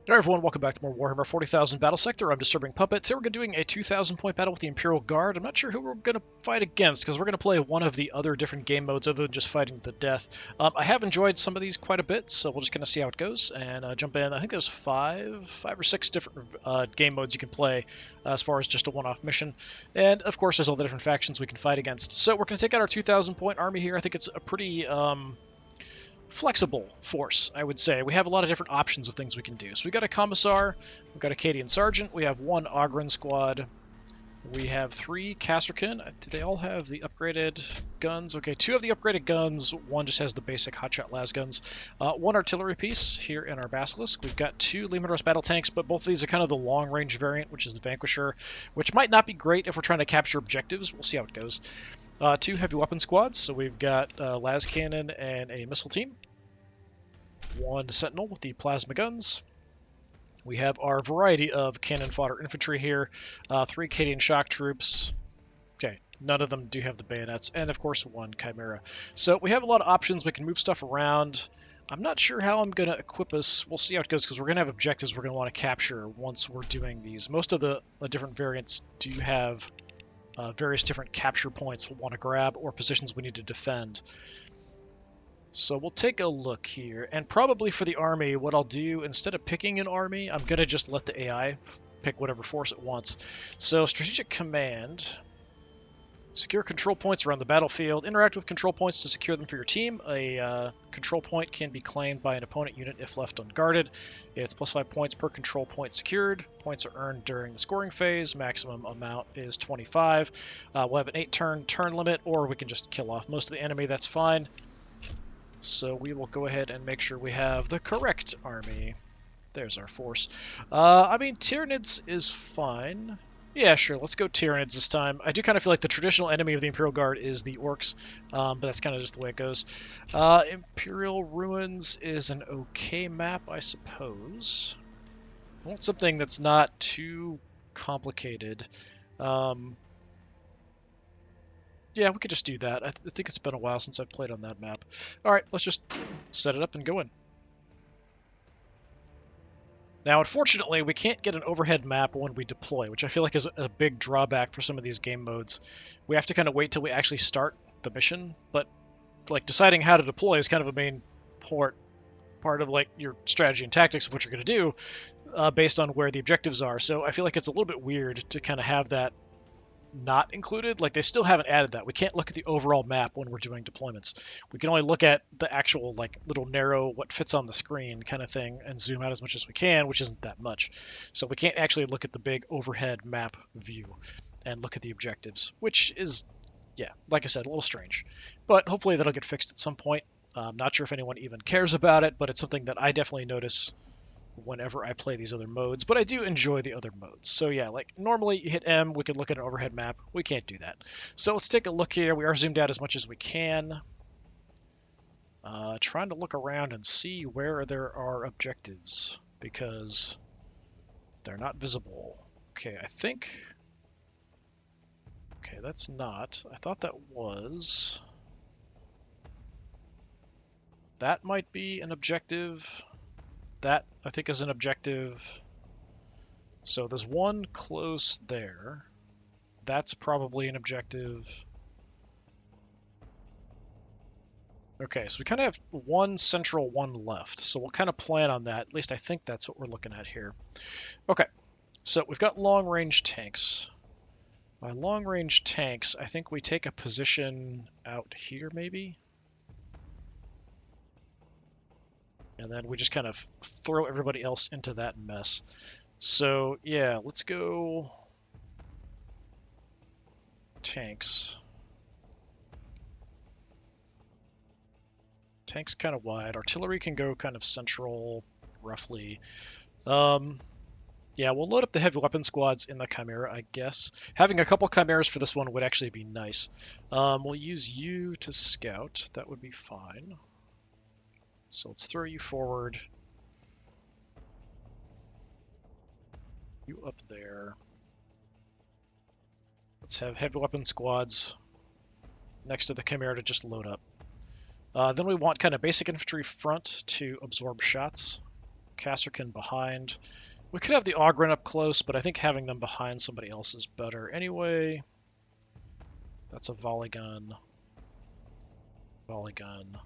Alright everyone, welcome back to more Warhammer 40,000 Battlesector. I'm DisturbingPuppet. Today we're going to be doing a 2,000 point battle with the Imperial Guard. I'm not sure who we're going to fight against, because we're going to play one of the other different game modes other than just fighting to the death. I have enjoyed some of these quite a bit, so we'll just kind of see how it goes and jump in. I think there's five or six different game modes you can play as far as just a one-off mission. And of course there's all the different factions we can fight against. So we're going to take out our 2,000 point army here. I think it's a pretty flexible force, I would say. We have a lot of different options of things we can do. So we got a Commissar, we've got a Cadian Sergeant, we have one Ogren squad, we have three Casterkin. Do they all have the upgraded guns? Okay, two of the upgraded guns, one just has the basic hotshot las guns. One artillery piece here in our Basilisk. We've got two Lehman Russ battle tanks, but both of these are kind of the long-range variant, which is the Vanquisher, which might not be great if we're trying to capture objectives. We'll see how it goes. Two heavy weapon squads, so we've got las cannon and a missile team. One sentinel with the plasma guns. We have our variety of cannon fodder infantry here. Three Cadian shock troops. Okay, none of them do have the bayonets, and of course one Chimera. So we have a lot of options. We can move stuff around. I'm not sure how I'm going to equip us. We'll see how it goes, because we're going to have objectives we're going to want to capture once we're doing these. Most of the different variants do have various different capture points we'll want to grab or positions we need to defend. So we'll take a look here, and probably for the army, what I'll do, instead of picking an army, I'm going to just let the AI pick whatever force it wants. So Strategic Command, secure control points around the battlefield, interact with control points to secure them for your team. A control point can be claimed by an opponent unit if left unguarded. It's plus 5 points per control point secured. Points are earned during the scoring phase. Maximum amount is 25. We'll have an 8-turn turn limit, or we can just kill off most of the enemy, that's fine. So we will go ahead and make sure we have the correct army. There's our force. I mean, Tyranids is fine. Yeah, sure, let's go Tyranids this time. I do kind of feel like the traditional enemy of the Imperial Guard is the Orcs, but that's kind of just the way it goes. Imperial Ruins is an okay map, I suppose. I want something that's not too complicated. Yeah, we could just do that. I think it's been a while since I've played on that map. Alright, let's just set it up and go in. Now, unfortunately, we can't get an overhead map when we deploy, which I feel like is a big drawback for some of these game modes. We have to kind of wait till we actually start the mission, but like deciding how to deploy is kind of a main part of like your strategy and tactics of what you're going to do based on where the objectives are. So I feel like it's a little bit weird to kind of have that not included. Like, they still haven't added that. We can't look at the overall map when we're doing deployments. We can only look at the actual like little narrow what fits on the screen kind of thing and zoom out as much as we can, which isn't that much. So we can't actually look at the big overhead map view and look at the objectives, which is, yeah, like I said, a little strange. But hopefully that'll get fixed at some point. I'm not sure if anyone even cares about it, but it's something that I definitely notice whenever I play these other modes, but I do enjoy the other modes. So yeah, like normally you hit M, we could look at an overhead map. We can't do that. So let's take a look here. We are zoomed out as much as we can. Trying to look around and see where there are objectives, because they're not visible. Okay, I think... Okay, that's not. I thought that was... That might be an objective. That, I think, is an objective. So there's one close there. That's probably an objective. Okay, so we kind of have one central, one left. So we'll kind of plan on that. At least I think that's what we're looking at here. Okay, so we've got long-range tanks. By long-range tanks, I think we take a position out here, maybe? And then we just kind of throw everybody else into that mess. So yeah, let's go tanks. Tanks kind of wide. Artillery can go kind of central, roughly. Yeah, we'll load up the heavy weapon squads in the Chimera, I guess. Having a couple Chimeras for this one would actually be nice. We'll use you to scout. That would be fine. So let's throw you forward. You up there. Let's have heavy weapon squads next to the Chimera to just load up. Then we want kind of basic infantry front to absorb shots. Casterkin behind. We could have the Ogren up close, but I think having them behind somebody else is better. Anyway, that's a volley gun. Volley gun.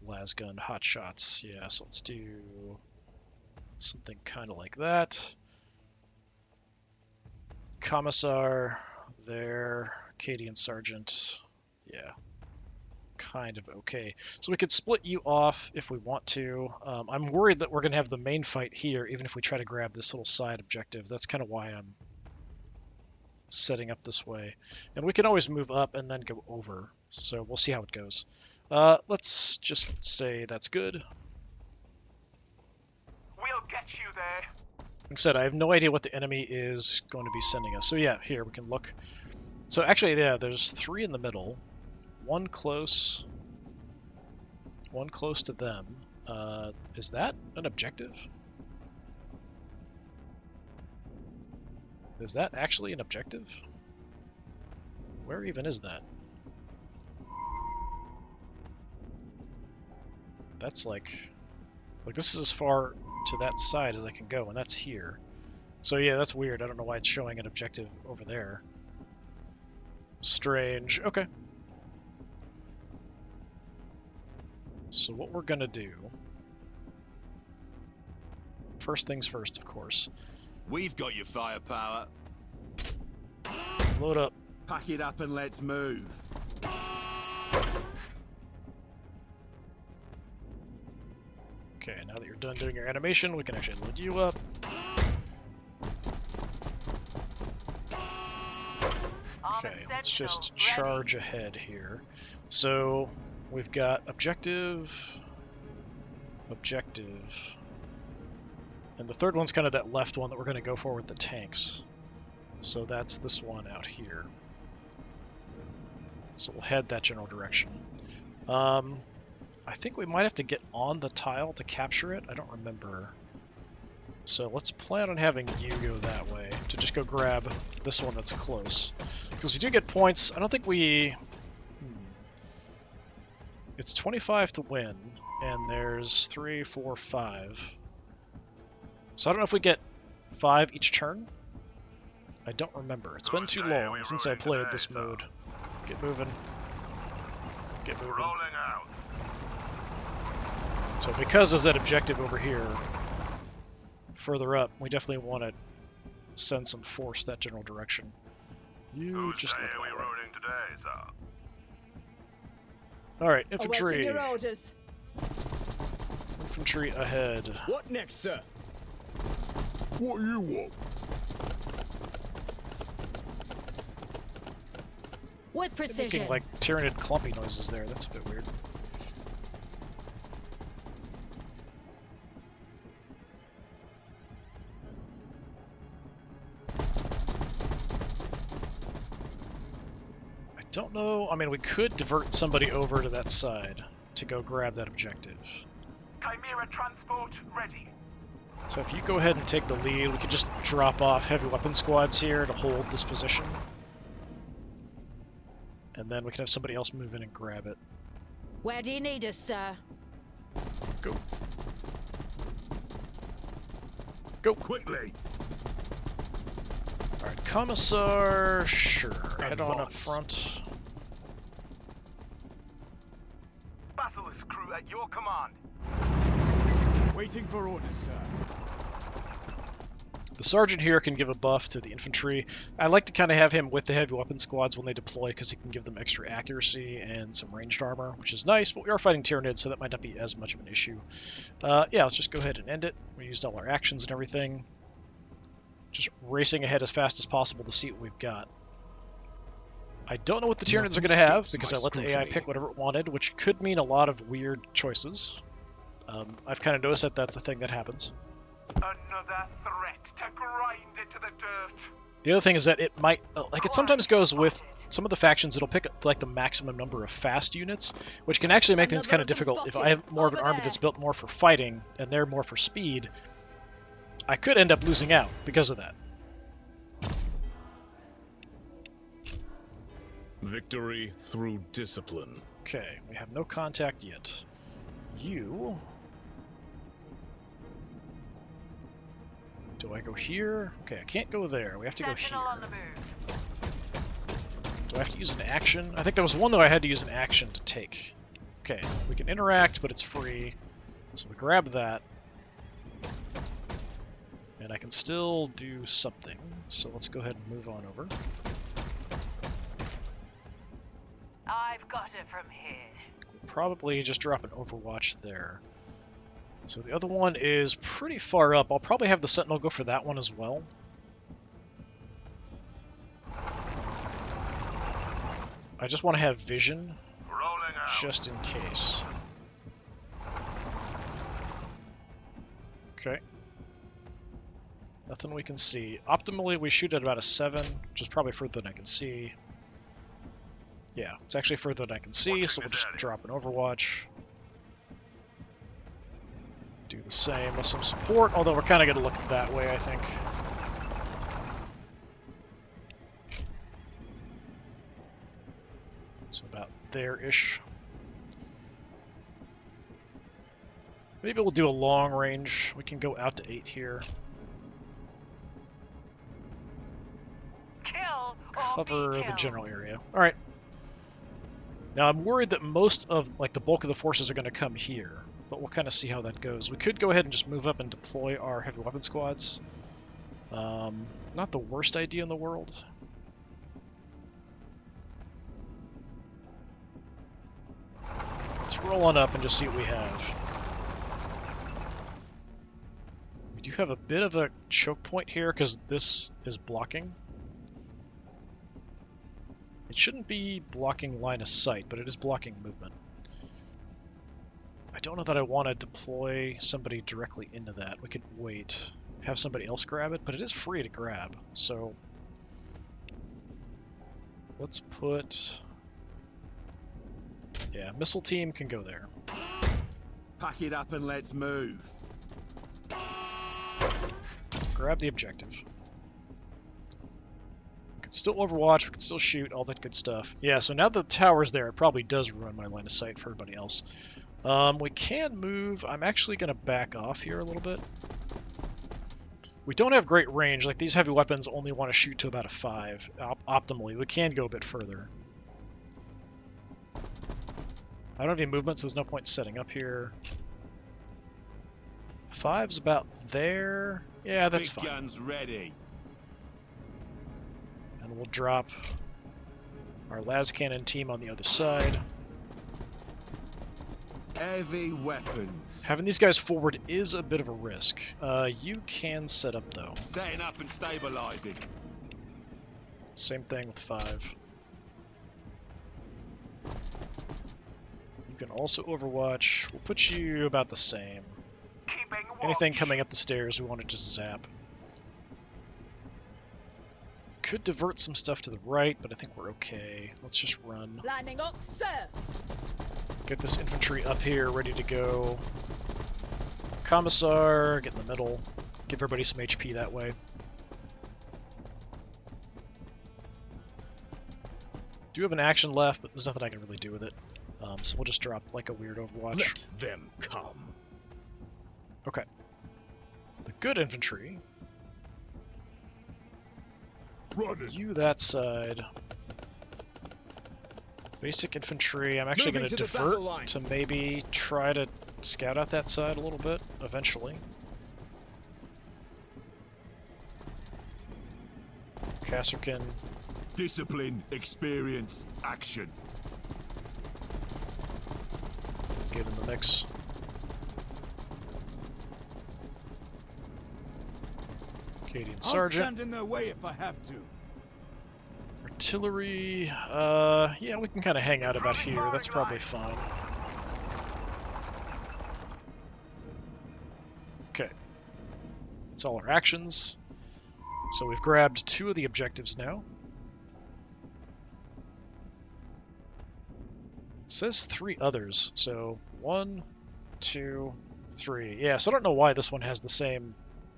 Las gun, hot shots. Yeah, so let's do something kind of like that. Commissar there. Acadian Sergeant. Yeah. Kind of okay. So we could split you off if we want to. I'm worried that we're going to have the main fight here, even if we try to grab this little side objective. That's kind of why I'm setting up this way. And we can always move up and then go over. So we'll see how it goes. Let's just say that's good. We'll get you there. Like I said, I have no idea what the enemy is going to be sending us. So yeah, here we can look. So actually, yeah, there's 3 in the middle. One close to them. Is that an objective? Is that actually an objective? Where even is that? That's like this is as far to that side as I can go, and that's here. So yeah, that's weird. I don't know why it's showing an objective over there. Strange. Okay. So what we're gonna do, first things first, of course. We've got your firepower. Load up. Pack it up and let's move. Okay, now that you're done doing your animation, we can actually load you up. Okay, let's just charge ahead here. So we've got objective, and the third one's kind of that left one that we're going to go for with the tanks. So that's this one out here. So we'll head that general direction. I think we might have to get on the tile to capture it. I don't remember. So let's plan on having you go that way to just go grab this one that's close. Because we do get points. I don't think we... It's 25 to win, and there's 3, 4, 5. So I don't know if we get 5 each turn. I don't remember. It's been too long since I played this mode. Get moving. Get moving. Rolling out. So because there's that objective over here, further up, we definitely want to send some force that general direction. You just look that way. Rolling today, sir? Alright, infantry. Awaiting your orders. Infantry ahead. What next, sir? What you want? With precision. Making like Tyranid clumpy noises there. That's a bit weird. I don't know. I mean, we could divert somebody over to that side to go grab that objective. Chimera transport ready. So if you go ahead and take the lead, we could just drop off heavy weapon squads here to hold this position. And then we can have somebody else move in and grab it. Where do you need us, sir? Go. Go. Quickly. Alright, Commissar, sure. Head on up front. Basilisk crew at your command. Waiting for orders, sir. The sergeant here can give a buff to the infantry. I like to kind of have him with the heavy weapon squads when they deploy because he can give them extra accuracy and some ranged armor, which is nice, but we are fighting Tyranids, so that might not be as much of an issue. Yeah, let's just go ahead and end it. We used all our actions and everything. Just racing ahead as fast as possible to see what we've got. I don't know what the Tyranids are going to have because I let the AI pick whatever it wanted, which could mean a lot of weird choices. I've kind of noticed that that's a thing that happens. Another threat to grind into the dirt. The other thing is that it might, like it sometimes goes with some of the factions, it'll pick like the maximum number of fast units, which can actually make things kind of difficult. If I have more of an army that's built more for fighting and they're more for speed, I could end up losing out because of that. Victory through discipline. Okay, we have no contact yet. You... Do I go here? Okay, I can't go there. We have to go here. Sentinel on the move. Do I have to use an action? I think there was one, though, I had to use an action to take. Okay, we can interact, but it's free. So we grab that. And I can still do something. So let's go ahead and move on over. I've got it from here. Probably just drop an Overwatch there. So the other one is pretty far up. I'll probably have the Sentinel go for that one as well. I just want to have vision, Rolling out. just in case. Okay. Nothing we can see. Optimally, we shoot at about a 7, which is probably further than I can see. Yeah, it's actually further than I can see, so we'll just drop an Overwatch. Do the same with some support, although we're kind of going to look that way, I think. So about there-ish. Maybe we'll do a long range. We can go out to 8 here. Kill or Cover be the killed. general area. Alright. Now I'm worried that most of, like, the bulk of the forces are going to come here. But we'll kind of see how that goes. We could go ahead and just move up and deploy our heavy weapon squads. Not the worst idea in the world. Let's roll on up and just see what we have. We do have a bit of a choke point here because this is blocking. It shouldn't be blocking line of sight, but it is blocking movement. I don't know that I want to deploy somebody directly into that. We could wait, have somebody else grab it, but it is free to grab, so let's put... Yeah, missile team can go there. Pack it up and let's move. Grab the objective. We can still overwatch, we can still shoot, all that good stuff. Yeah, so now that the tower's there, it probably does ruin my line of sight for everybody else. We can move. I'm actually going to back off here a little bit. We don't have great range. Like, these heavy weapons only want to shoot to about a 5, optimally. We can go a bit further. I don't have any movement, so there's no point setting up here. 5's about there. Yeah, that's Big fine. guns ready. And we'll drop our las cannon team on the other side. Heavy weapons. Having these guys forward is a bit of a risk. You can set up, though. Setting up and stabilizing. Same thing with 5. You can also overwatch. We'll put you about the same. Keeping watch. Anything coming up the stairs, we want to just zap. Could divert some stuff to the right, but I think we're okay. Let's just run. Lining up, sir. Get this infantry up here, ready to go. Commissar, get in the middle. Give everybody some HP that way. Do have an action left, but there's nothing I can really do with it. So we'll just drop like a weird Overwatch. Let them come. Okay. The good infantry. Running. You that side. Basic infantry, I'm actually going Moving to to the battle divert line. to maybe try to scout out that side a little bit, eventually. Kasserkin, Discipline, experience, action. get in the mix. Acadian I'll Sergeant. stand in their way if I have to. Artillery, yeah, we can kind of hang out about here, that's probably fine. Okay. That's all our actions. So we've grabbed 2 of the objectives now. It says 3 others, so 1, 2, 3. Yeah, so I don't know why this one has the same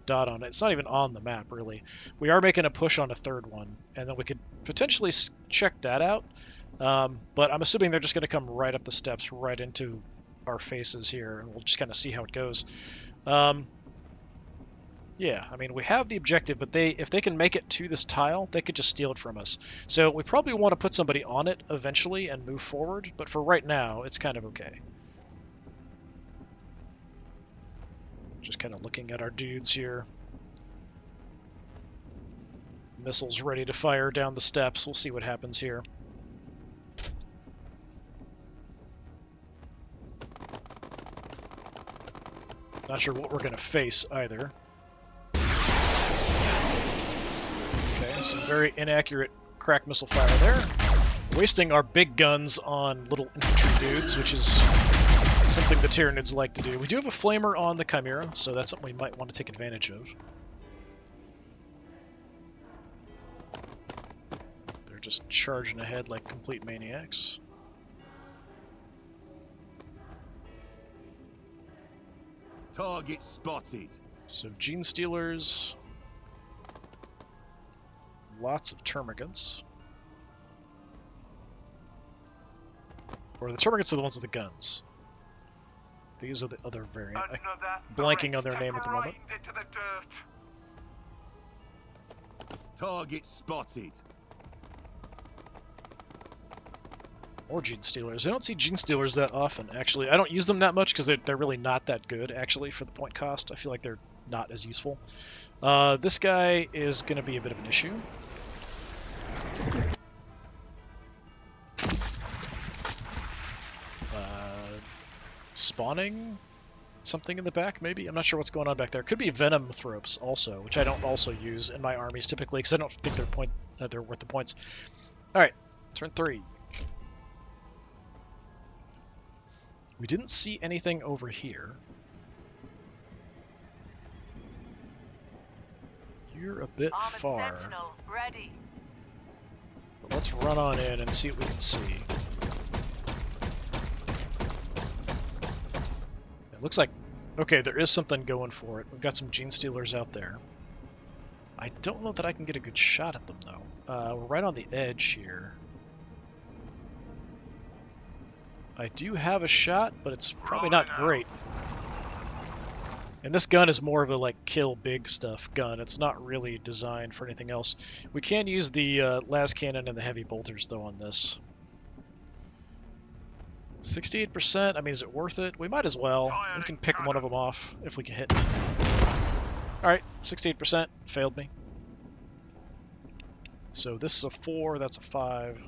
dot on it. It's not even on the map, really. We are making a push on a 3rd one, and then we could potentially check that out. But I'm assuming they're just going to come right up the steps, right into our faces here, and we'll just kind of see how it goes. Yeah, I mean, we have the objective, but if they can make it to this tile, they could just steal it from us. So we probably want to put somebody on it eventually and move forward, but for right now, it's kind of okay. Just kind of looking at our dudes here. Missiles ready to fire down the steps. We'll see what happens here. Not sure what we're going to face either. Okay, some very inaccurate crack missile fire there. Wasting our big guns on little infantry dudes, which is something the Tyranids like to do. We do have a flamer on the Chimera, so that's something we might want to take advantage of. They're just charging ahead like complete maniacs. Target spotted. So Gene Stealers, lots of Termagants. Or the Termagants are the ones with the guns. These are the other variant. I'm blanking on their name at the moment. Target spotted. Or Gene Stealers. I don't see Gene Stealers that often, actually. I don't use them that much because they're really not that good, actually, for the point cost. I feel like they're not as useful. This guy is going to be a bit of an issue. Spawning something in the back, maybe? I'm not sure what's going on back there. Could be Venom Thropes also, which I don't also use in my armies typically because I don't think they're worth the points. Alright, turn 3. We didn't see anything over here. You're a bit far. Ready. But let's run on in and see what we can see. It looks like... Okay, there is something going for it. We've got some Gene Stealers out there. I don't know that I can get a good shot at them, though. We're right on the edge here. I do have a shot, but it's probably not great. And this gun is more of a, like, kill big stuff gun. It's not really designed for anything else. We can use the las cannon and the heavy bolters, though, on this. 68%, I mean, is it worth it? We might as well. We can pick one of them off if we can hit. Alright, 68%. Failed me. So this is a 4, that's a 5.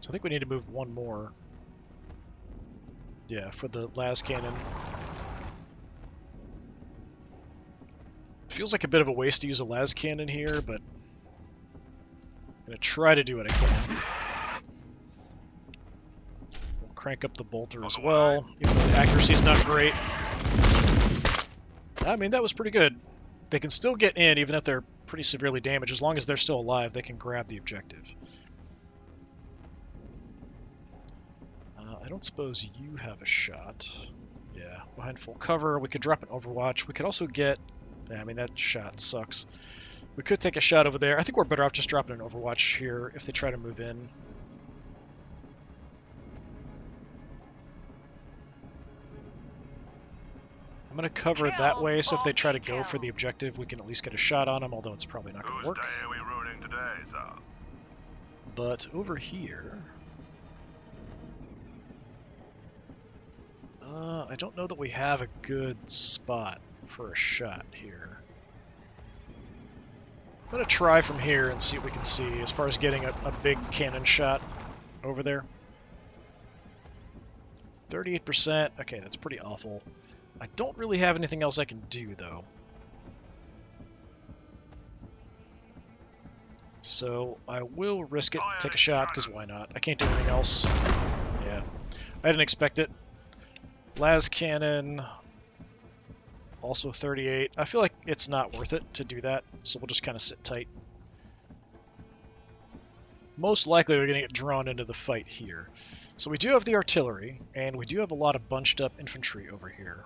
So I think we need to move one more. Yeah, for the las cannon. Feels like a bit of a waste to use a las cannon here, but I'm going to try to do what I can. We'll crank up the bolter as well, even though the accuracy is not great. I mean, that was pretty good. They can still get in, even if they're pretty severely damaged. As long as they're still alive, they can grab the objective. I don't suppose you have a shot. Yeah, behind full cover. We could drop an Overwatch. We could also get... Yeah, I mean, that shot sucks. We could take a shot over there. I think we're better off just dropping an Overwatch here if they try to move in. I'm going to cover it that way, so if they try to go for the objective, we can at least get a shot on them, although it's probably not going to work. Whose day are we ruining today, sir? But over here... I don't know that we have a good spot for a shot here. I'm going to try from here and see what we can see as far as getting a big cannon shot over there. 38%. Okay, that's pretty awful. I don't really have anything else I can do, though. So I will risk it, take a shot, because why not? I can't do anything else. Yeah, I didn't expect it. Las cannon, also 38. I feel like it's not worth it to do that, so we'll just kind of sit tight. Most likely we're going to get drawn into the fight here. So we do have the artillery, and we do have a lot of bunched up infantry over here.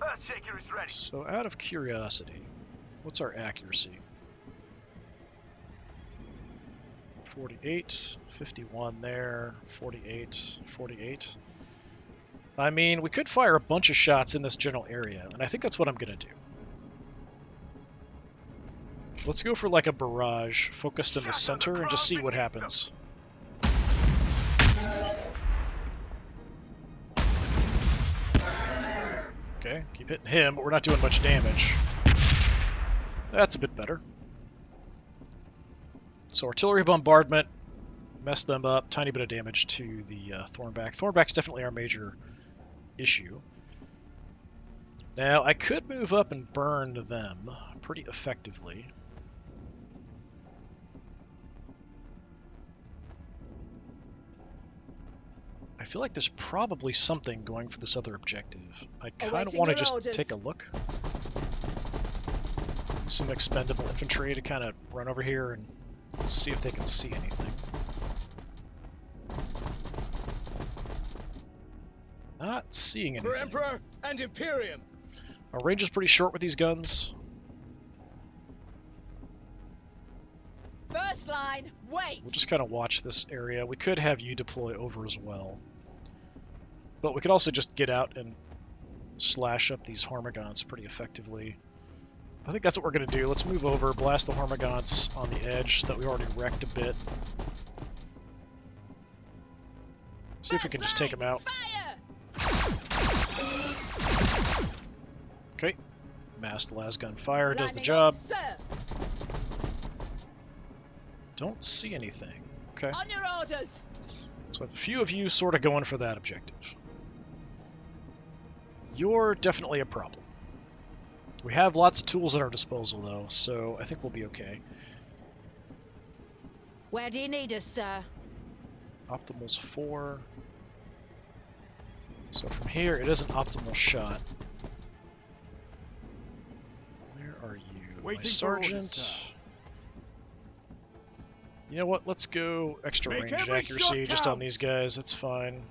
Earthshaker is ready. So out of curiosity, what's our accuracy? 48, 51 there, 48, 48. I mean, we could fire a bunch of shots in this general area, and I think that's what I'm going to do. Let's go for like a barrage focused in the center and just see what happens. Okay, keep hitting him, but we're not doing much damage. That's a bit better. So artillery bombardment, mess them up, tiny bit of damage to the Thornback. Thornback's definitely our major issue. Now, I could move up and burn them pretty effectively. I feel like there's probably something going for this other objective. I kind of want to just take a look. Some expendable infantry to kind of run over here and see if they can see anything. Not seeing anything. For Emperor and Imperium. Our range is pretty short with these guns. First line, wait! We'll just kind of watch this area. We could have you deploy over as well. But we could also just get out and slash up these Hormagaunts pretty effectively. I think that's what we're going to do. Let's move over, blast the Hormagaunts on the edge that we already wrecked a bit. See if we can just take them out. Okay. Massed lasgun fire does the job. Don't see anything. Okay. On your orders. So I have a few of you sort of going for that objective. You're definitely a problem. We have lots of tools at our disposal, though, so I think we'll be okay. Where do you need us, sir? Optimal's 4. So from here, it is an optimal shot. Where are you? My sergeant. You know what? Let's go extra ranged accuracy just on these guys. That's fine.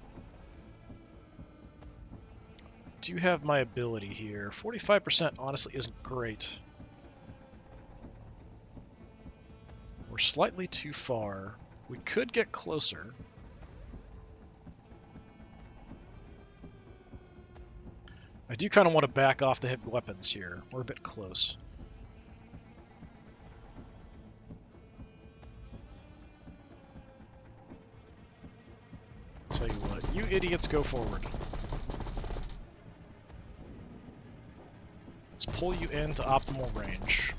Do you have my ability here? 45% honestly isn't great. We're slightly too far. We could get closer. I do kind of want to back off the heavy weapons here. We're a bit close. Tell you what, you idiots go forward. Let's pull you into optimal range.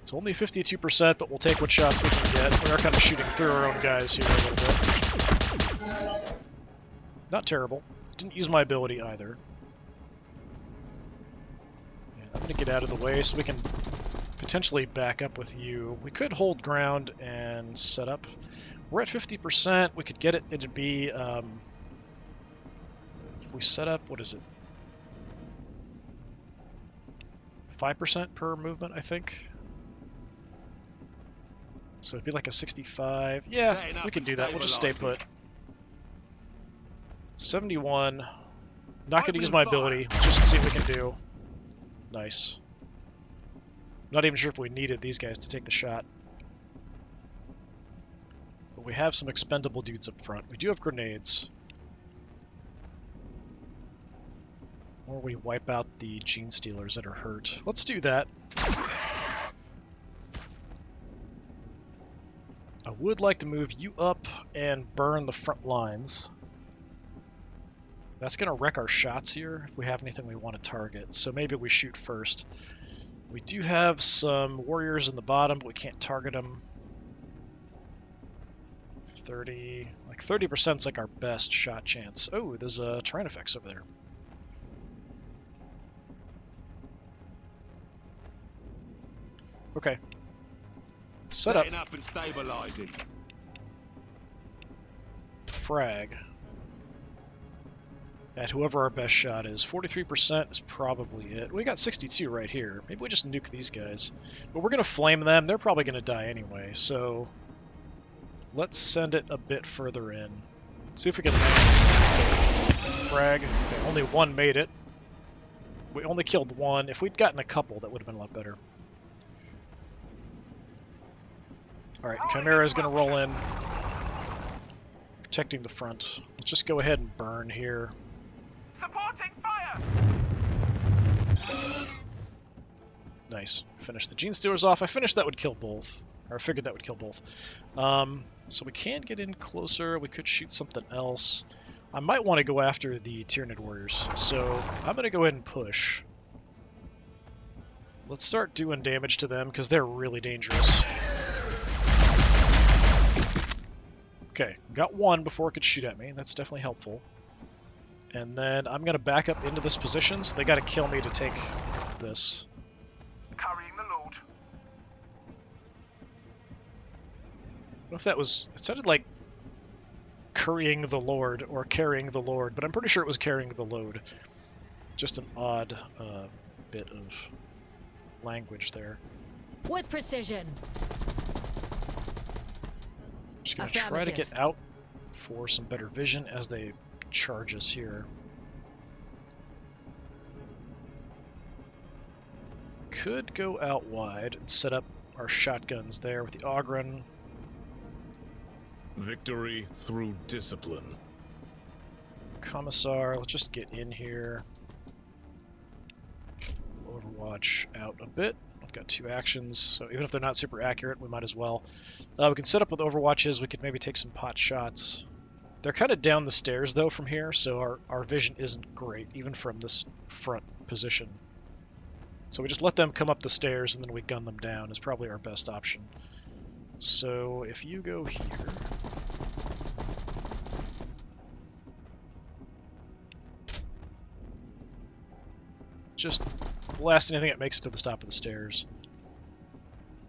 It's only 52%, but we'll take what shots we can get. We are kind of shooting through our own guys here a little bit. Not terrible. Didn't use my ability either. And I'm going to get out of the way so we can potentially back up with you. We could hold ground and set up. We're at 50%. We could get it. It'd be, if we set up, what is it? 5% per movement, I think. So it'd be like a 65. Yeah, we can do that. We'll just stay put. 71. Not going to use my ability, just to see what we can do. Nice. Not even sure if we needed these guys to take the shot. But we have some expendable dudes up front. We do have grenades. Or we wipe out the gene stealers that are hurt. Let's do that. I would like to move you up and burn the front lines. That's going to wreck our shots here if we have anything we want to target. So maybe we shoot first. We do have some warriors in the bottom, but we can't target them. 30, like 30% is like our best shot chance. Oh, there's a Tyranids over there. Okay. Set up. Setting up and stabilizing. Frag. At whoever our best shot is. 43% is probably it. We got 62 right here. Maybe we just nuke these guys. But we're going to flame them. They're probably going to die anyway, so let's send it a bit further in. See if we can land frag. Okay, only one made it. We only killed one. If we'd gotten a couple, that would have been a lot better. Alright, Chimera is going to roll in. Protecting the front. Let's just go ahead and burn here. Supporting fire! Nice. Finish the Gene Stealers off. I finished that would kill both. Or I figured that would kill both. So we can get in closer. We could shoot something else. I might want to go after the Tyranid warriors. So I'm going to go ahead and push. Let's start doing damage to them because they're really dangerous. Okay, got one before it could shoot at me. That's definitely helpful. And then I'm going to back up into this position, so they got to kill me to take this. Carrying the load. I don't know if that was... It sounded like currying the Lord or carrying the Lord, but I'm pretty sure it was carrying the load. Just an odd bit of language there. With precision. Just going to try to get out for some better vision as they charge us here. Could go out wide and set up our shotguns there with the Ogren. Victory through discipline. Commissar, let's just get in here. Overwatch out a bit. I've got 2 actions, so even if they're not super accurate, we might as well. We can set up with Overwatches, we could maybe take some pot shots. They're kind of down the stairs, though, from here, so our vision isn't great, even from this front position. So we just let them come up the stairs, and then we gun them down is probably our best option. So if you go here... Just blast anything that makes it to the top of the stairs.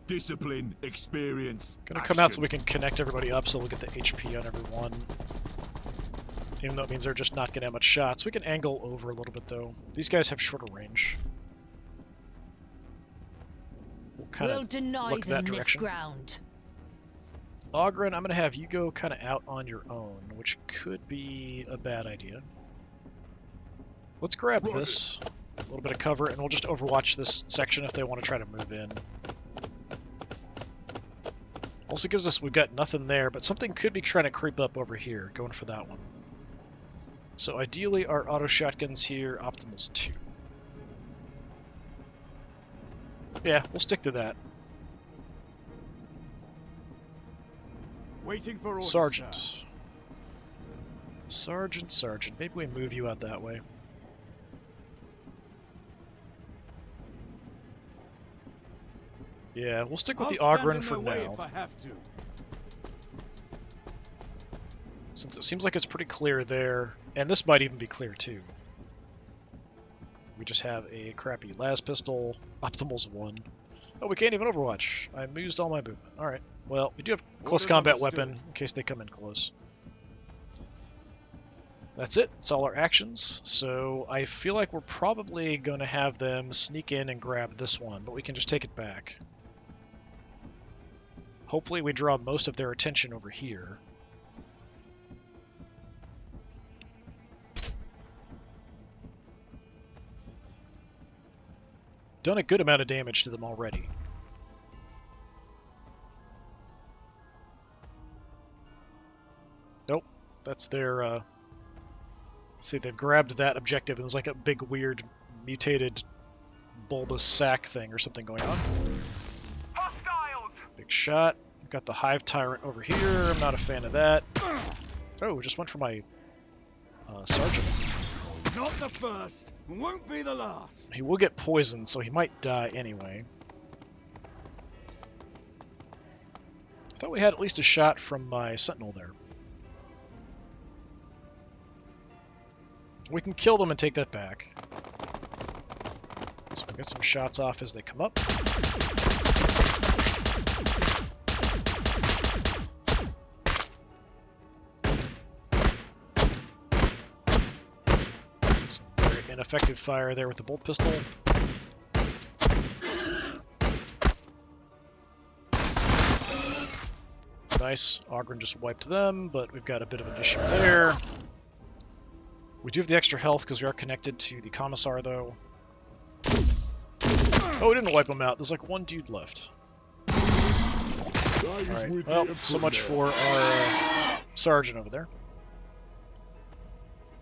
Discipline, experience, Gonna come out so we can connect everybody up so we'll get the HP on everyone. Even though it means they're just not gonna have much shots. We can angle over a little bit though. These guys have shorter range. We'll kind We'll of deny look that them this direction. ground. Ogren, I'm gonna have you go kind of out on your own, which could be a bad idea. Let's grab this. A little bit of cover, and we'll just overwatch this section if they want to try to move in. Also gives us, we've got nothing there, but something could be trying to creep up over here, going for that one. So ideally, our auto shotguns here, optimals 2. Yeah, we'll stick to that. Waiting for orders, Sergeant. sir. Sergeant. Maybe we move you out that way. Yeah, we'll stick with the Ogren for now. If I have to. Since it seems like it's pretty clear there, and this might even be clear too. We just have a crappy las pistol, optimals 1. Oh, we can't even overwatch. I used all my movement. Alright, well, we do have close combat weapon in case they come in close. That's it. That's all our actions. So I feel like we're probably going to have them sneak in and grab this one, but we can just take it back. Hopefully we draw most of their attention over here. Done a good amount of damage to them already. Nope. That's their, let's see, they've grabbed that objective, and there's like a big, weird, mutated bulbous sac thing or something going on. Hostiles! Big shot. We've got the Hive Tyrant over here. I'm not a fan of that. Oh, just went for my sergeant. Not the first, won't be the last. He will get poisoned, so he might die anyway. I thought we had at least a shot from my sentinel there. We can kill them and take that back. So we'll get some shots off as they come up. Some very ineffective fire there with the bolt pistol. Nice. Ogren just wiped them, but we've got a bit of an issue there. We do have the extra health because we are connected to the Commissar, though. Oh, we didn't wipe him out. There's like one dude left. Alright, well, so much for our sergeant over there.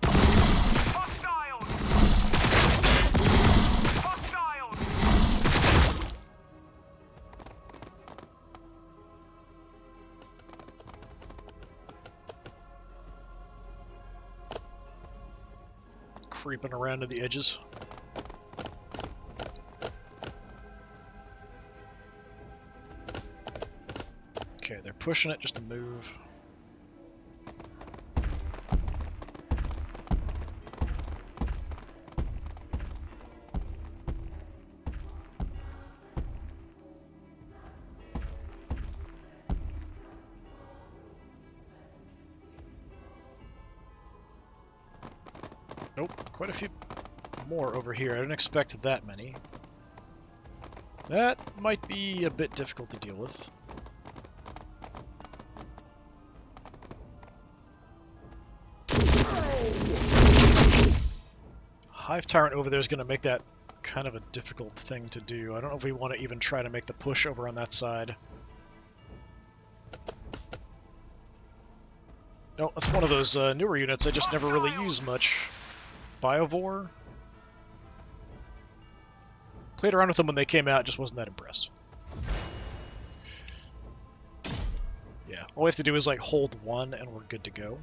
Hostiles! Hostiles! Creeping around to the edges. Okay, they're pushing it just to move. Nope, quite a few more over here. I didn't expect that many. That might be a bit difficult to deal with. Hive Tyrant over there is going to make that kind of a difficult thing to do. I don't know if we want to even try to make the push over on that side. No, that's one of those newer units I just never really use much. Biovore. Played around with them when they came out, just wasn't that impressed. Yeah, all we have to do is like hold one and we're good to go.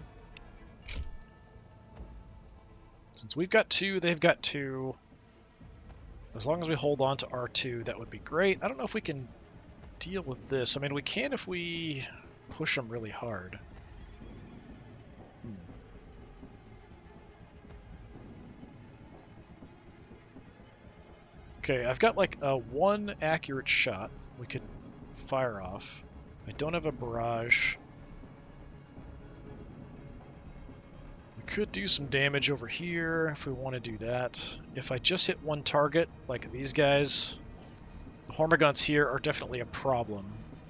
Since we've got two, they've got two. As long as we hold on to R2, that would be great. I don't know if we can deal with this. I mean, we can if we push them really hard. Okay, I've got like a one accurate shot we could fire off. I don't have a barrage. We could do some damage over here if we want to do that. If I just hit one target, like these guys, the Hormiguns here are definitely a problem.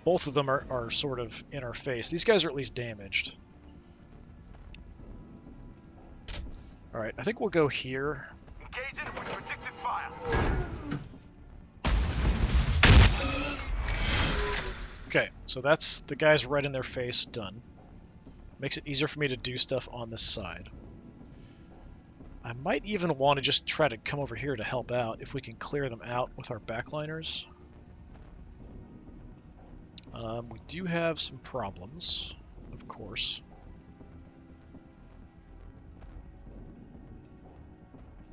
Both of them are sort of in our face. These guys are at least damaged. Alright, I think we'll go here. Engaging with predicted fire. Okay, so that's the guys right in their face, done. Makes it easier for me to do stuff on this side. I might even want to just try to come over here to help out if we can clear them out with our backliners. We do have some problems, of course.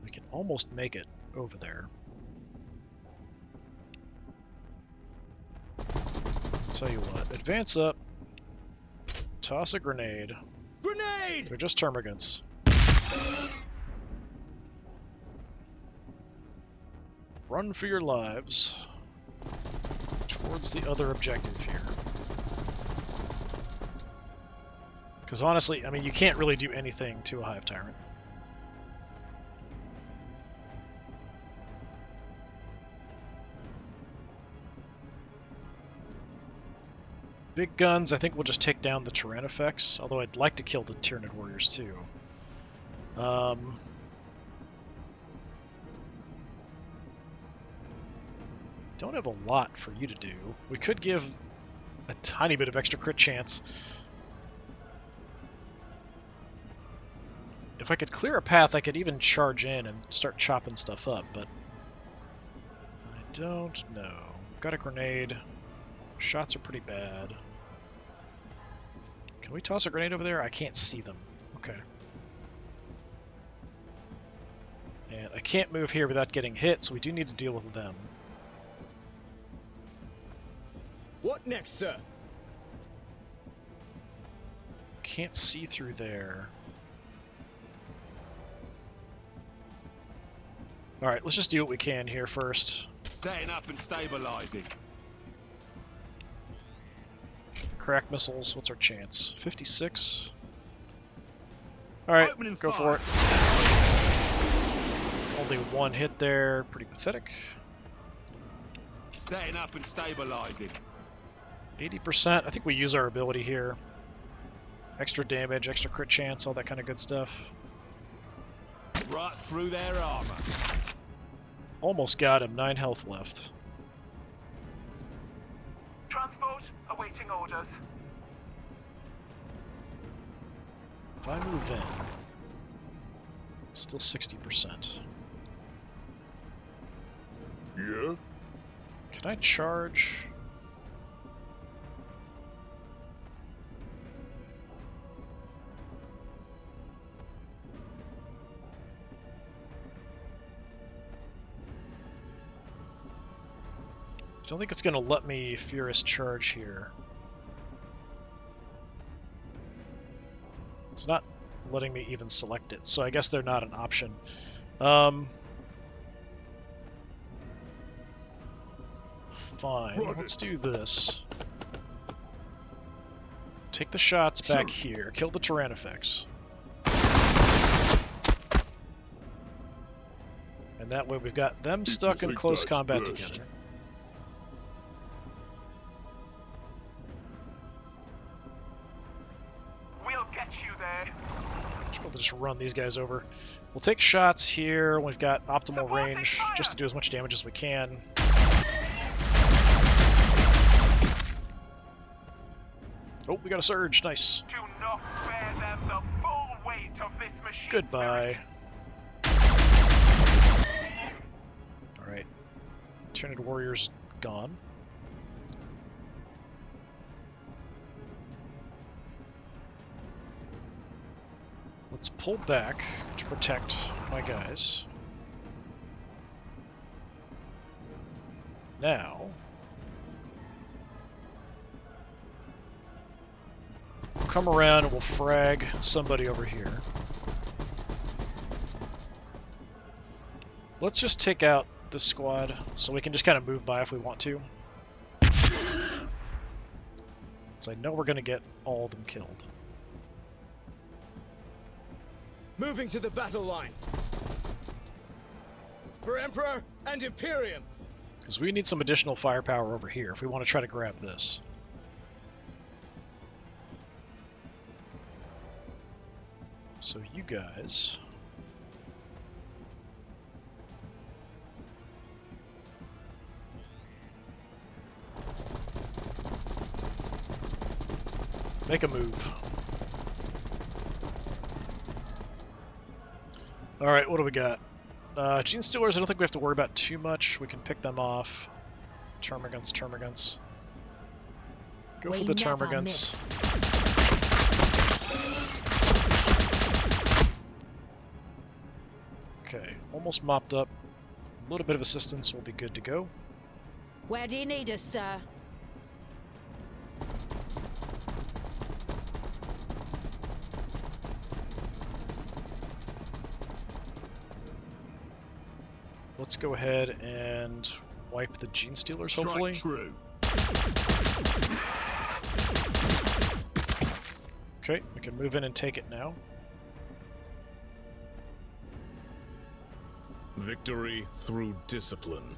We can almost make it over there. Tell you what, advance up, toss a grenade. Grenade! They're just termagants. Run for your lives towards the other objective here. Because honestly, I mean, you can't really do anything to a Hive Tyrant. Big guns, I think we'll just take down the Tyrannifex, although I'd like to kill the Tyranid warriors too. Don't have a lot for you to do. We could give a tiny bit of extra crit chance. If I could clear a path, I could even charge in and start chopping stuff up, but I don't know. Got a grenade. Shots are pretty bad. Can we toss a grenade over there? I can't see them. Okay. And I can't move here without getting hit, so we do need to deal with them. What next, sir? Can't see through there. Alright, let's just do what we can here first. Setting up and stabilizing. Crack missiles, what's our chance? 56? Alright, go for it. Only one hit there, pretty pathetic. Setting up and stabilizing. 80%, I think we use our ability here. Extra damage, extra crit chance, all that kind of good stuff. Right through their armor. Almost got him, 9 health left. Transport awaiting orders. If I move in, still 60%. Yeah? Can I charge? I don't think it's going to let me Furious Charge here. It's not letting me even select it, so I guess they're not an option. Fine, let's do this. Take the shots back here, kill the Tyrannifex. And that way we've got them stuck in close combat together. We'll get you there. We'll just run these guys over. We'll take shots here. We've got optimal range just to do as much damage as we can. Oh, we got a surge. Nice. Do not bear them the full weight of this machine. Goodbye. Alright. Tyranid warriors gone. Let's pull back to protect my guys. Now, we'll come around and we'll frag somebody over here. Let's just take out this squad so we can just kind of move by if we want to. So I know we're going to get all of them killed. Moving to the battle line. For Emperor and Imperium. Because we need some additional firepower over here if we want to try to grab this. So you guys... make a move. Alright, what do we got? Gene Stealers, I don't think we have to worry about too much. We can pick them off. Termagants, Termagants. Go for the Termagants. Okay, almost mopped up. A little bit of assistance will be good to go. Where do you need us, sir? Let's go ahead and wipe the Gene Stealers, hopefully. True. Okay, we can move in and take it now. Victory through discipline.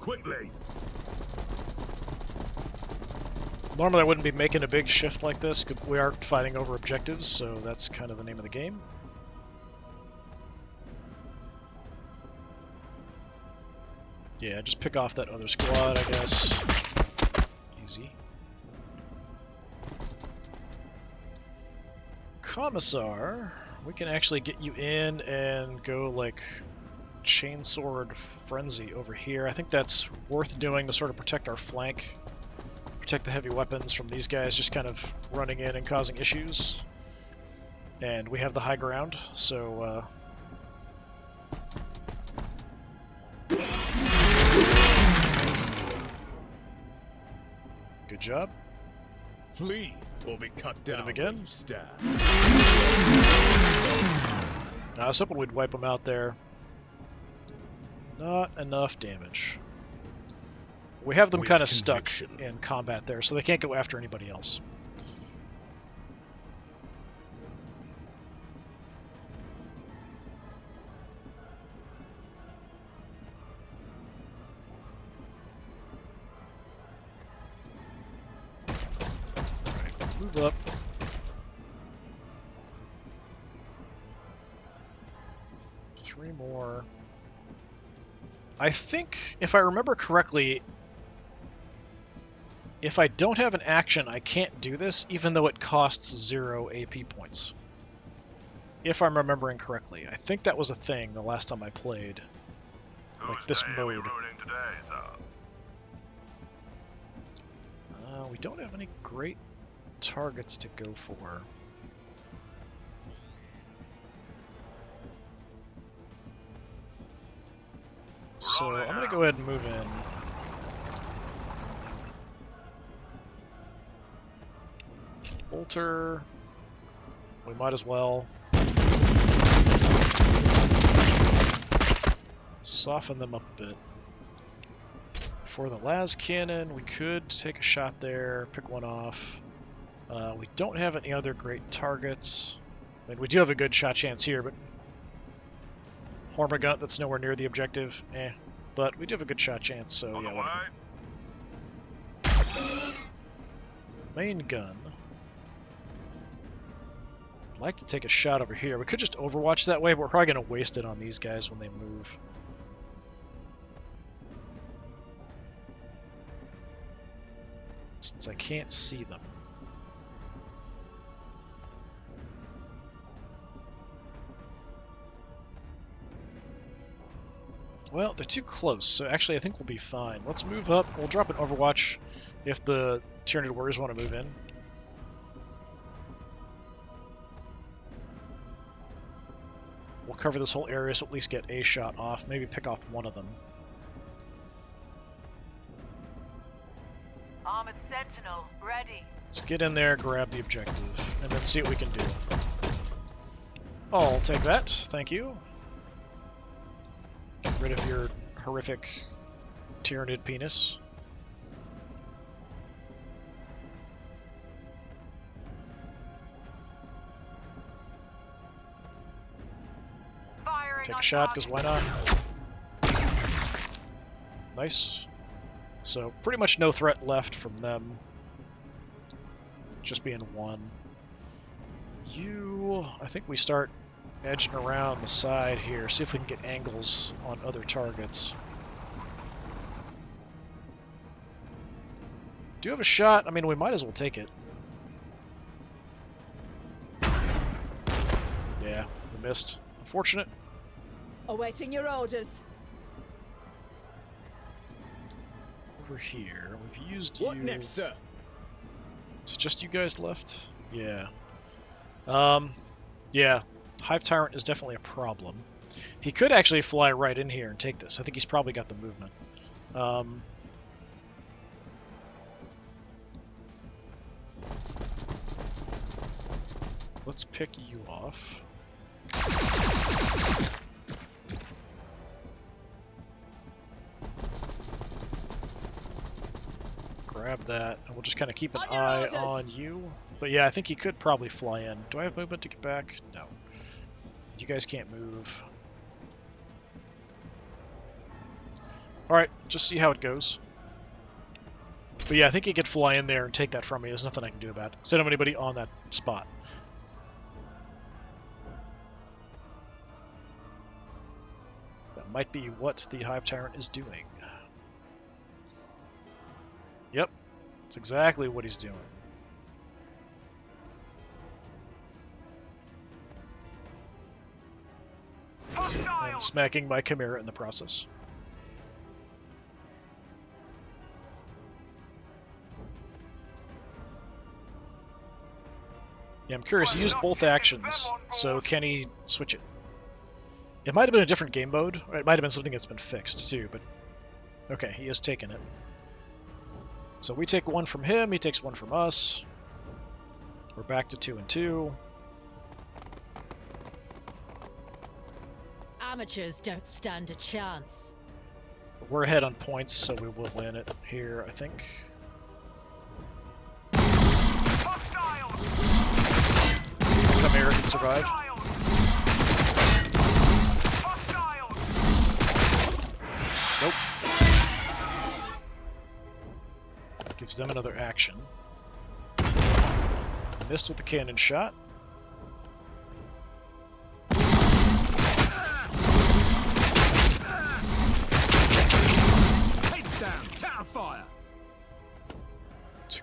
Quickly. Normally I wouldn't be making a big shift like this, 'cause we are fighting over objectives, so that's kind of the name of the game. Yeah, just pick off that other squad, I guess. Easy. Commissar, we can actually get you in and go like chainsword frenzy over here. I think that's worth doing to sort of protect our flank. Protect the heavy weapons from these guys just kind of running in and causing issues. And we have the high ground, so good job. Flee or be cut Hit down him again. when you stab. I was hoping we'd wipe them out there. Not enough damage. We have them With kind of stuck conviction. in combat there, so they can't go after anybody else. Alright, move up. Three more. I think, if I remember correctly, if I don't have an action, I can't do this, even though it costs 0 AP points. If I'm remembering correctly. I think that was a thing the last time I played. Like this mode. We don't have any great targets to go for. So I'm going to go ahead and move in. Bolter. We might as well. Soften them up a bit. For the las cannon, we could take a shot there, pick one off. We don't have any other great targets. I mean, we do have a good shot chance here, but Hormagut, that's nowhere near the objective. But we do have a good shot chance, so yeah. Whatever. Main gun. I'd like to take a shot over here. We could just overwatch that way, but we're probably going to waste it on these guys when they move. Since I can't see them. Well, they're too close, so actually I think we'll be fine. Let's move up. We'll drop an Overwatch if the Tyranid warriors want to move in. We'll cover this whole area, so at least get a shot off. Maybe pick off one of them. Armored Sentinel, ready. Let's get in there, grab the objective, and then see what we can do. I'll take that, thank you. Get rid of your horrific Tyranid penis. Firing Take on a shot, because target. why not? Nice. So, pretty much no threat left from them. Just being one. I think we start edging around the side here, see if we can get angles on other targets. Do have a shot. I mean, we might as well take it. Yeah, we missed. Unfortunate. Awaiting your orders. Over here, we've used What you. next, sir? It's just you guys left? Yeah. Yeah. Hive Tyrant is definitely a problem. He could actually fly right in here and take this. I think he's probably got the movement. Let's pick you off. Grab that, and we'll just kind of keep an On your eye orders. on you. But yeah, I think he could probably fly in. Do I have movement to get back? No. You guys can't move. Alright, just see how it goes. But yeah, I think he could fly in there and take that from me. There's nothing I can do about it. 'Cause I don't have anybody on that spot. That might be what the Hive Tyrant is doing. Yep, that's exactly what he's doing. And smacking my Chimera in the process. Yeah, I'm curious. He used both actions, so can he switch it? It might have been a different game mode, or it might have been something that's been fixed too, but okay, he has taken it. So we take one from him, he takes one from us. We're back to 2 and 2. Amateurs don't stand a chance. We're ahead on points, so we will win it here, I think. Let's see if the Chimera can survive. Nope. Gives them another action. Missed with the cannon shot.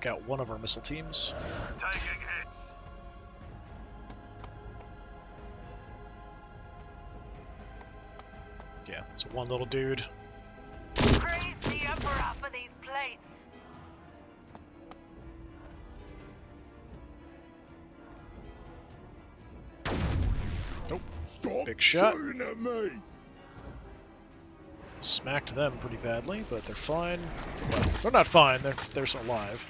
take out one of our missile teams. Taking hits. Yeah, it's one little dude. Praise the Emperor for these plates. Nope. Stop Big shot. shooting at me! Smacked them pretty badly, but they're fine. Well, they're not fine, they're still alive.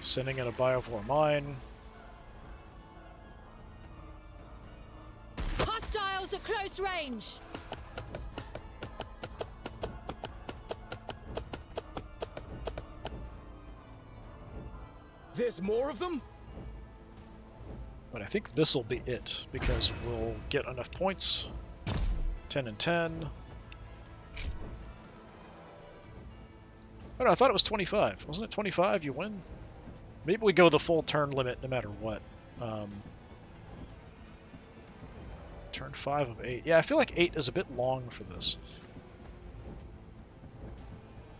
Sending in a biovore mine. Hostiles at close range! There's more of them? But I think this will be it, because we'll get enough points. 10 and 10. Oh no, I thought it was 25. Wasn't it 25? You win? Maybe we go the full turn limit no matter what. Turn 5 of 8. Yeah, I feel like 8 is a bit long for this.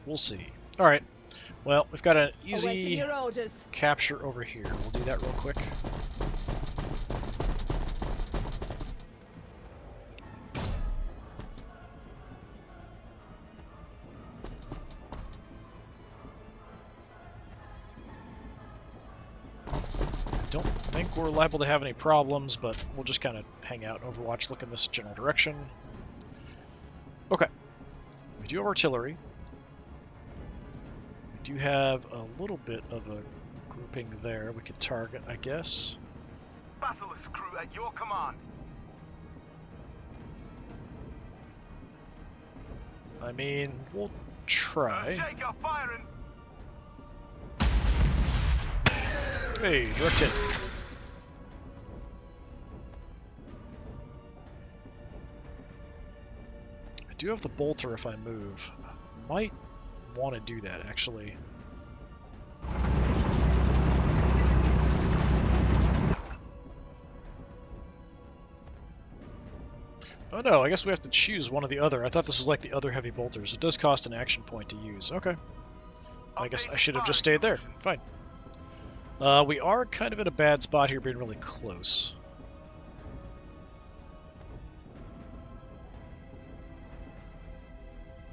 We'll see. Alright. Well, we've got an Awaiting easy your orders. capture over here. We'll do that real quick. Don't think we're liable to have any problems, but we'll just kind of hang out and Overwatch, look in this general direction. Okay. We do have artillery. We do have a little bit of a grouping there we could target, I guess. Basilisk crew at your command. I mean, we'll try. Shaker firing. Hey, direct hit. I do have the bolter if I move. Might want to do that, actually. Oh no, I guess we have to choose one or the other. I thought this was like the other heavy bolters. It does cost an action point to use. Okay. I guess I should have just stayed there. Fine. We are kind of in a bad spot here, being really close.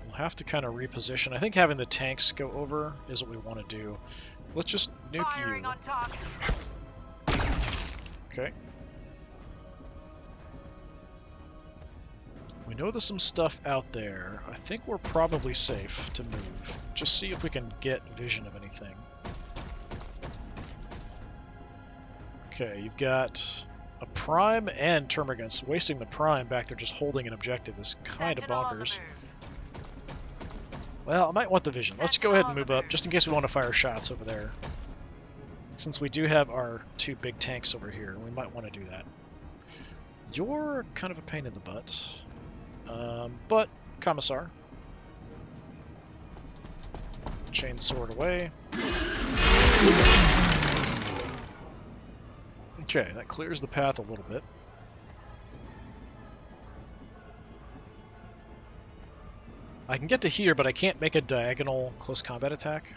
We'll have to kind of reposition. I think having the tanks go over is what we want to do. Let's just nuke Firing you. on target. Okay. We know there's some stuff out there. I think we're probably safe to move. Just see if we can get vision of anything. Okay, you've got a prime and termagants. Wasting the prime back there just holding an objective is kind of Sentinel on the bonkers. move. Well, I might want the vision. Let's go ahead and move up, just in case we want to fire shots over there. Since we do have our two big tanks over here, we might want to do that. You're kind of a pain in the butt. But, Commissar. Chain sword away. Okay, that clears the path a little bit. I can get to here, but I can't make a diagonal close combat attack.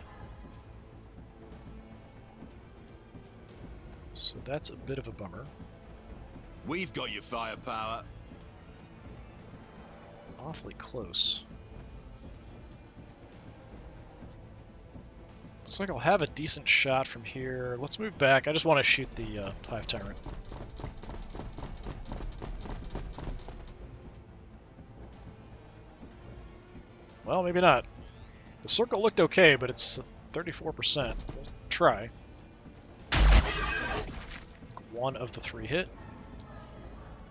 So that's a bit of a bummer. We've got your firepower. Awfully close. Looks like I'll have a decent shot from here. Let's move back. I just want to shoot the Hive Tyrant. Well, maybe not. The circle looked okay, but it's 34%. We'll try. One of the three hit.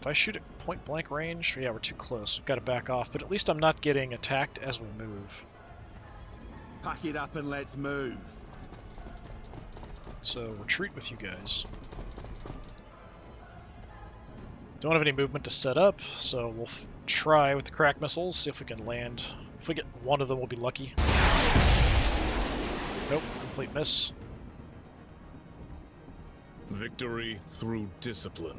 If I shoot at point blank range, yeah, we're too close. We've got to back off, but at least I'm not getting attacked as we move. Pack it up and let's move. So retreat with you guys. Don't have any movement to set up, so we'll try with the crack missiles, see if we can land. If we get one of them, we'll be lucky. Nope, complete miss. Victory through discipline.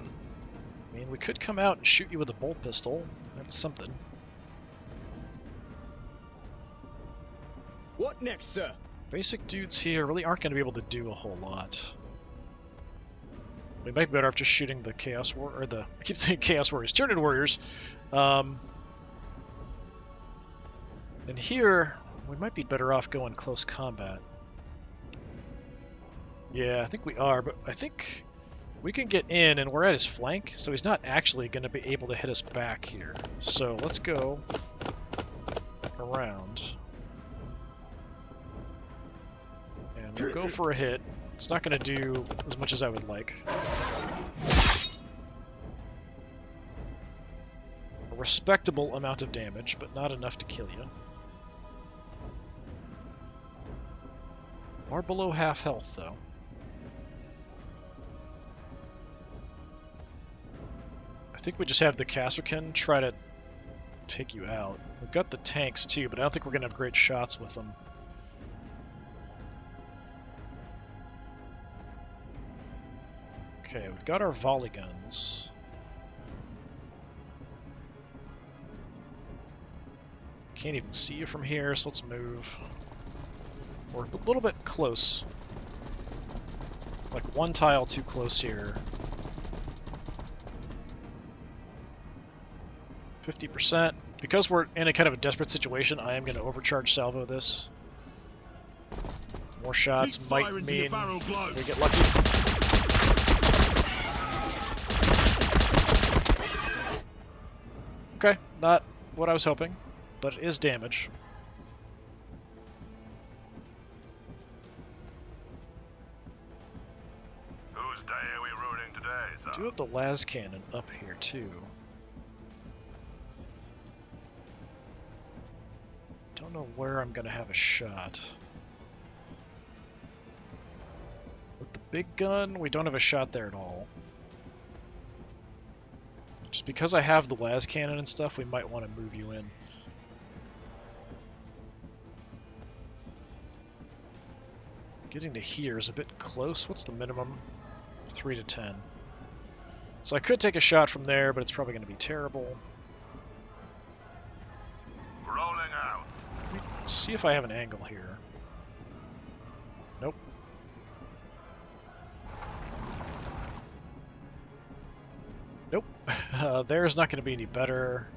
I mean, we could come out and shoot you with a bolt pistol. That's something. What next, sir? basic dudes here really aren't going to be able to do a whole lot. We might be better off just shooting the Chaos War, or I keep saying Chaos Warriors, Tyranid Warriors. And here, we might be better off going close combat. Yeah, I think we are, but I think we can get in, and we're at his flank, so he's not actually going to be able to hit us back here. So let's go around. And we'll go for a hit. It's not going to do as much as I would like. A respectable amount of damage, but not enough to kill you. Are below half health, though. I think we just have the Kasrkin try to take you out. We've got the tanks, too, but I don't think we're going to have great shots with them. Okay, we've got our volley guns. Can't even see you from here, so let's move. We're a little bit close. Like one tile too close here. 50%. Because we're in a kind of a desperate situation, I am going to overcharge salvo this. More shots might mean we get lucky. Okay, not what I was hoping, but it is damage. Whose day are we ruining today, sir? I do have the las cannon up here too. Don't know where I'm gonna have a shot. With the big gun, we don't have a shot there at all. Just because I have the las cannon and stuff, we might want to move you in. Getting to here is a bit close. What's the minimum? 3 to 10. So I could take a shot from there, but it's probably going to be terrible. Rolling out. Let's see if I have an angle here. Nope. Nope. There's not going to be any better.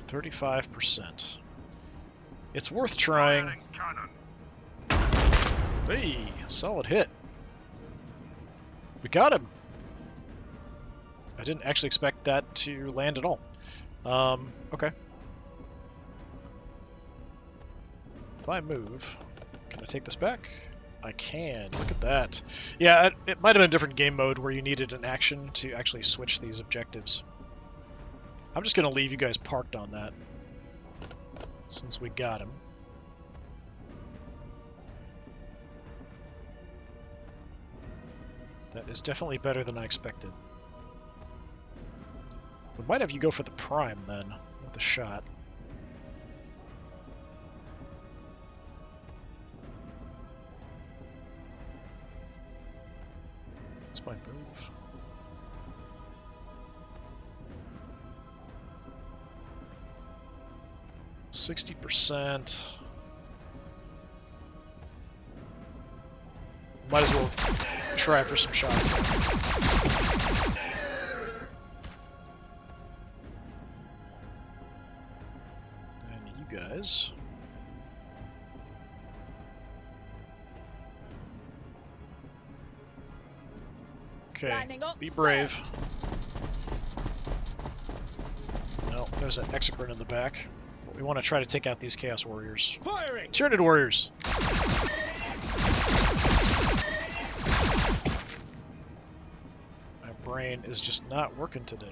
35%. It's worth trying. Hey, solid hit. We got him. I didn't actually expect that to land at all. Okay. If I move, can I take this back? I can. Look at that. Yeah, it might have been a different game mode where you needed an action to actually switch these objectives. I'm just going to leave you guys parked on that, since we got him. That is definitely better than I expected. We might have you go for the prime, then, with a shot. That's my move. %. Might as well try for some shots. And you guys. Okay, Lining up, be sir. brave. No, there's an Exocrine in the back. We want to try to take out these Chaos Warriors. Firing! Tyranid Warriors! My brain is just not working today.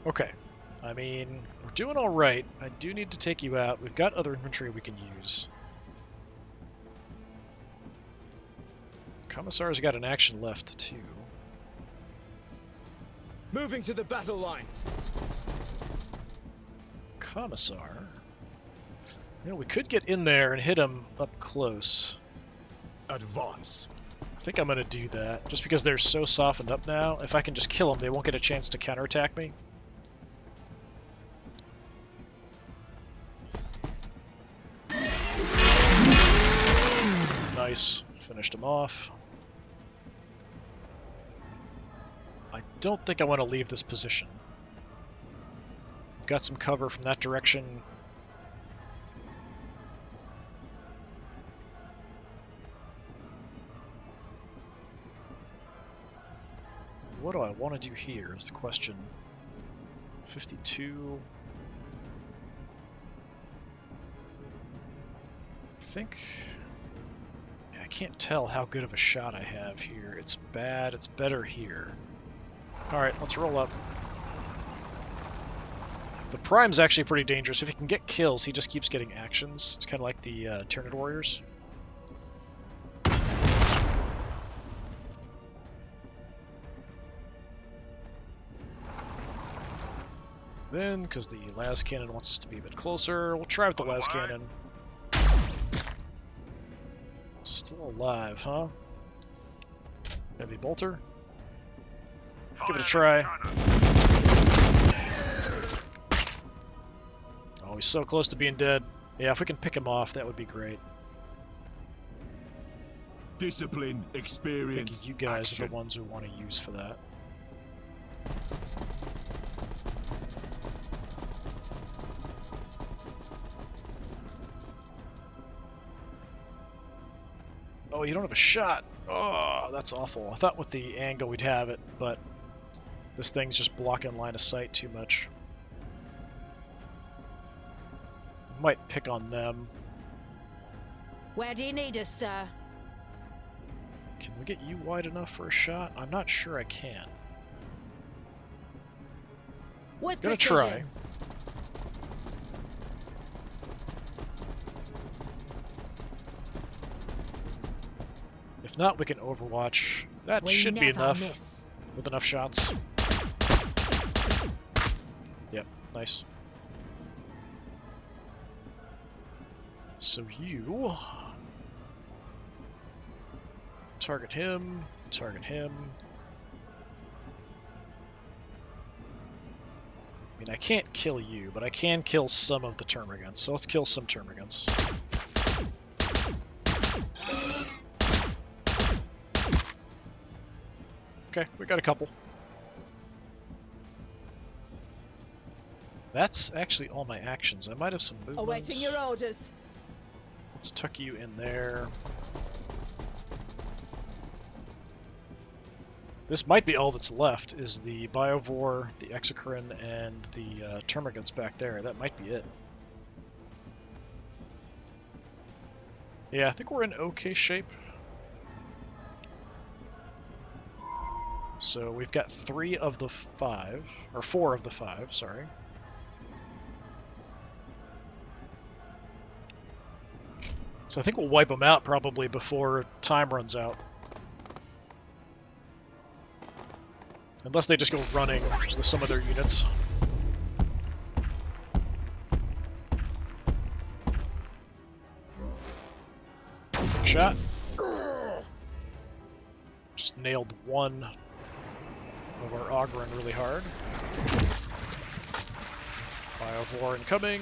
Okay. I mean, we're doing alright. I do need to take you out. We've got other infantry we can use. Commissar's got an action left, too. Moving to the battle line. Commissar? You know, we could get in there and hit him up close. Advance. I think I'm going to do that, just because they're so softened up now. If I can just kill them, they won't get a chance to counterattack me. Nice. Finished him off. I don't think I want to leave this position. I've got some cover from that direction. What do I want to do here is the question. 52. I think... Yeah, I can't tell how good of a shot I have here. It's bad. It's better here. Alright, let's roll up. The Prime's actually pretty dangerous. If he can get kills, he just keeps getting actions. It's kind of like the Tyranid warriors. Then, because the las cannon wants us to be a bit closer, we'll try with the las cannon. Still alive, huh? Heavy bolter. Give it a try. Oh, he's so close to being dead. Yeah, if we can pick him off, that would be great. Discipline, I experience, think you guys action. are the ones we want to use for that. Oh, you don't have a shot. Oh, that's awful. I thought with the angle we'd have it, but this thing's just blocking line of sight too much. Might pick on them. Where do you need us, sir? Can we get you wide enough for a shot? I'm not sure I can. With Gonna precision. try. If not, we can overwatch. That We should be never enough miss. with enough shots. Yep, nice. So you target him, target him. I mean, I can't kill you, but I can kill some of the termagants, so let's kill some termagants. Okay, we got a couple. That's actually all my actions. I might have some movements. Awaiting your orders. Let's tuck you in there. This might be all that's left, is the Biovore, the Exocrine, and the Termagants back there. That might be it. Yeah, I think we're in okay shape. So we've got 3 of the 5, or 4 of the 5, sorry. So I think we'll wipe them out probably before time runs out. Unless they just go running with some of their units. Big shot. Just nailed one of our Ogren really hard. Biovore incoming.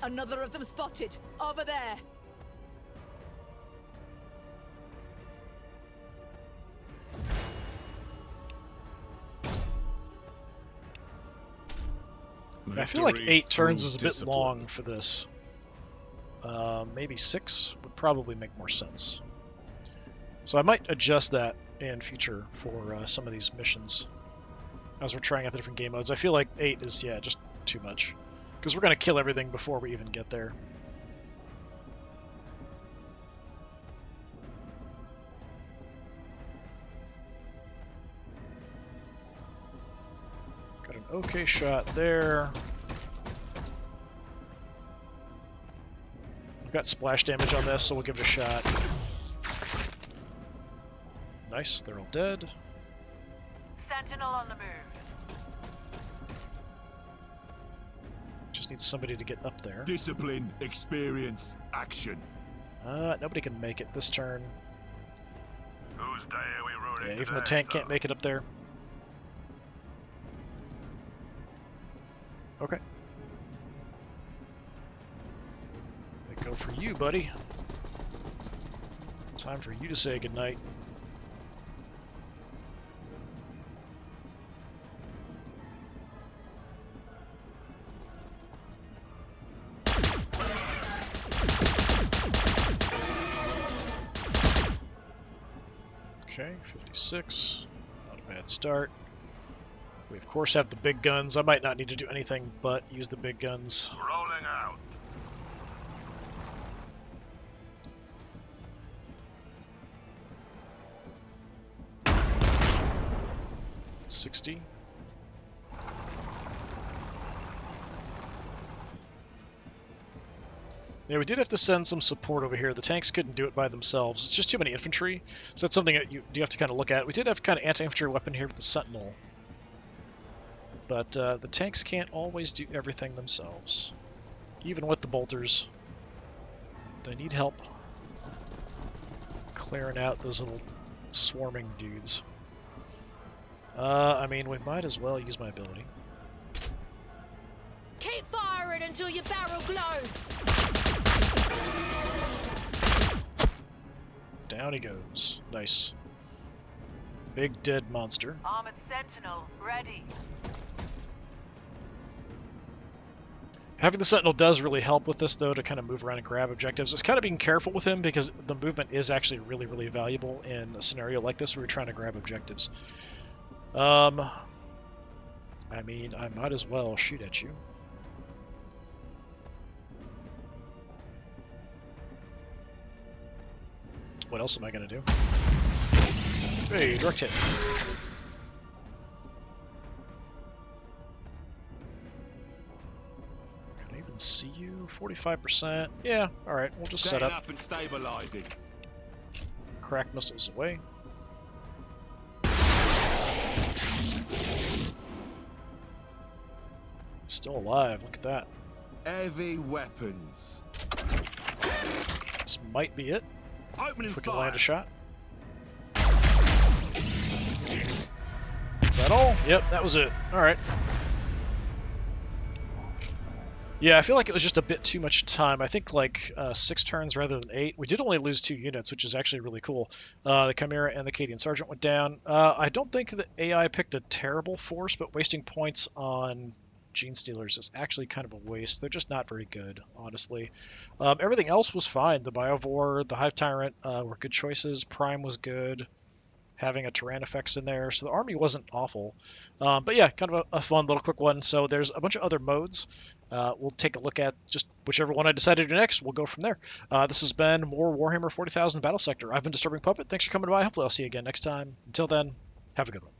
Another of them spotted. Over there. I feel like 8 turns through is a bit discipline. long for this. Maybe 6 would probably make more sense. So I might adjust that in future for some of these missions as we're trying out the different game modes. I feel like 8 is, yeah, just too much. Because we're going to kill everything before we even get there. Got an okay shot there. We've got splash damage on this, so we'll give it a shot. Nice, they're all dead. Sentinel on the move. Just need somebody to get up there. Discipline, experience, action. Nobody can make it this turn. Whose day are we ruining Yeah, even the today, tank son? can't make it up there. Okay. They go for you, buddy. Time for you to say goodnight. Okay, 56. Not a bad start. We, of course, have the big guns. I might not need to do anything but use the big guns. Rolling out. 60. Yeah, we did have to send some support over here. The tanks couldn't do it by themselves. It's just too many infantry, so that's something that you do have to kind of look at. We did have kind of anti-infantry weapon here with the Sentinel, but the tanks can't always do everything themselves. Even with the bolters, they need help clearing out those little swarming dudes. I mean, we might as well use my ability. Keep firing until your barrel glows. Down he goes. Nice. Big dead monster. Armored Sentinel, ready. Having the Sentinel does really help with this, though, to kind of move around and grab objectives. It's kind of being careful with him because the movement is actually really, really valuable in a scenario like this where you're trying to grab objectives. I mean, I might as well shoot at you. What else am I going to do? Hey, direct hit. Can I even see you? 45%. Yeah, alright, we'll just set up. and stabilizing. Crack missiles away. Still alive, look at that. Heavy weapons. This might be it. Opening If we can fire. land a shot. Is that all? Yep, that was it. Alright. Yeah, I feel like it was just a bit too much time. I think like 6 turns rather than 8. We did only lose 2 units, which is actually really cool. The Chimera and the Acadian Sergeant went down. I don't think the AI picked a terrible force, but wasting points on Gene Stealers is actually kind of a waste. They're just not very good, honestly. Everything else was fine. The Biovore, the Hive Tyrant were good choices. Prime was good. Having a Tyrannifex in there, so the army wasn't awful. But yeah, kind of a fun little quick one. So there's a bunch of other modes. We'll take a look at just whichever one I decide to do next. We'll go from there. This has been more Warhammer 40,000 Battlesector. I've been Disturbing Puppet. Thanks for coming by. Hopefully I'll see you again next time. Until then, have a good one.